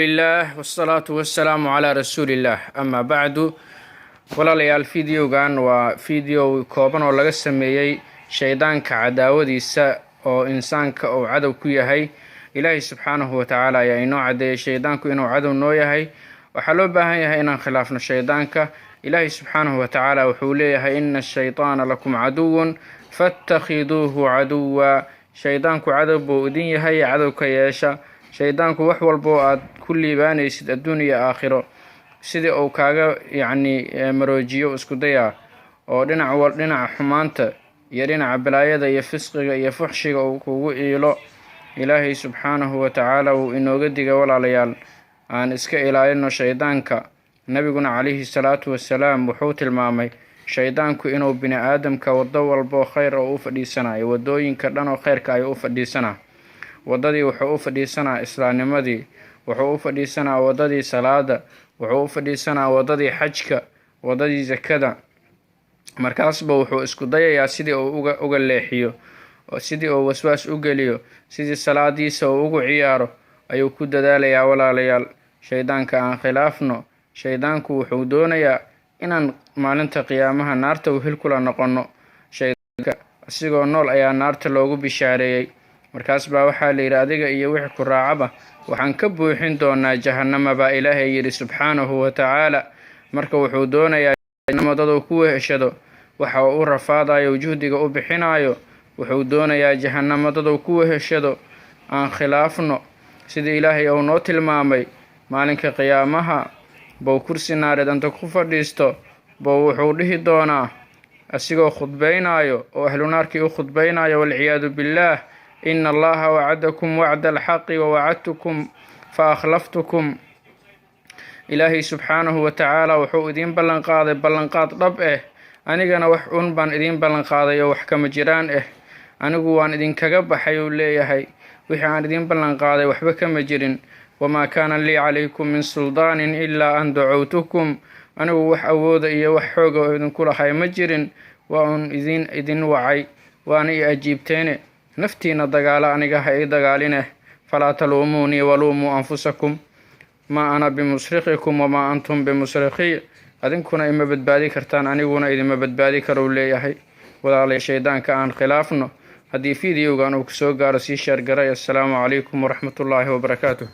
لله والصلاة والسلام على رسول الله أما بعد walaalayaal fideogan waa video kooban oo laga sameeyay shaydaanka cadaawadiisa oo insaanka uu cadow ku yahay. ilaahay subxaanahu wa ta'ala ayaa inoo cadeeyay shaydaanku inuu cadow noo yahay. waxaa loo baahan yahay inaan khilaafno shaydaanka. ilaahay subxaanahu wa ta'ala wuxuu leeyahay inna ash-shaytaana lakum caduwun fattakhiduuhu caduwa. shaydaanku cadow buu idin yahay, cadow ka yeesha. shaydaanku wax walbo aad ku liibaanaysid adduun iyo aakhiro sidii uu kaaga maroojiyo isku daya oo dhinaca xumaanta iyo dhinaca balaayada iyo fisqiga iyo fuxshiga uu kugu iilo. ilaahay subxaanahu wa ta'ala uu inooga diga walaalayaal aan iska ilaalino shaydaanka. nabiguna calayhi salaatu wassalaam wuxuu tilmaamay shaydaanku inuu bini aadamka wado walbo khayr oo u fadhiisanayo, wadooyinka dhan oo khayrka ay u fadhiisanaa. wadadii wuxuu u fadhiisanaa islaamnimadii, wuxuu u fadhiisanaa wadadii salaada, wuxuu u fadhiisanaa wadadii xajka, wadadii zakada. markaasba wuxuu isku dayayaa sidii uu uga leexiyo, sidii uu waswaas u geliyo, sidii salaadiisa uu ugu ciyaaro ayuu ku dadaalayaa walaalayaal. shaydaanka aan khilaafno. shaydaanku wuxuu doonayaa inaan maalinta qiyaamaha naarta u hilkula noqono. shaydaanka asigoo nool ayaa naarta loogu bishaareeyay. markaas baa waxaa la yidhi adiga iyo wixii ku raacaba waxaan ka buuxin doonaa jahannama baa ilaahay yidhi subxaanahu wa ta'ala. marka wuxuu doonayaa jahannama daduu ku weheshado, waxa uu u rafaadayo juhdiga u bixinayo. wuxuu doonayaa jahannama daduu ku weheshado. aan khilaafno sidii ilaahay uu noo tilmaamay. maalinka qiyaamaha buu kursi naareed anta ku fadhiisto buu wuxuu dhihi doonaa asigoo khudbaynayo oo ahlu naarkii u khudbaynayo walciyaadu billaah إن الله وعدكم وعد الحق ووعدتكم فأخلفتكم. إلهي سبحانه وتعالى وحو إذين بلنقاض رب أنيقنا وحون بان إذين بلنقاضي وحكم جيران أنيقو وان إذين كقب حيو ليهي وحان إذين بلنقاضي وحبك مجرين وما كان لي عليكم من سلطان إلا أن دعوتكم. أنيقو وحاوود إيا وحوق وإذين كل حي مجرين وان إذين وعي وان أجيبتين naftiina dagaala aniga ha ii dagaaline. falaa taluumuunii waluumuu anfusakum maa ana bimusrikikum wamaa antum bimusrikii. adinkuna ima badbaadi kartaan, aniguna idima badbaadi karou leeyahay. walaalay shaydaanka aan khilaafno. haddii fideogan uu kusoo gaaro sii sheergaray. assalaamu calaykum waraxmatullaahi wabarakaatuh.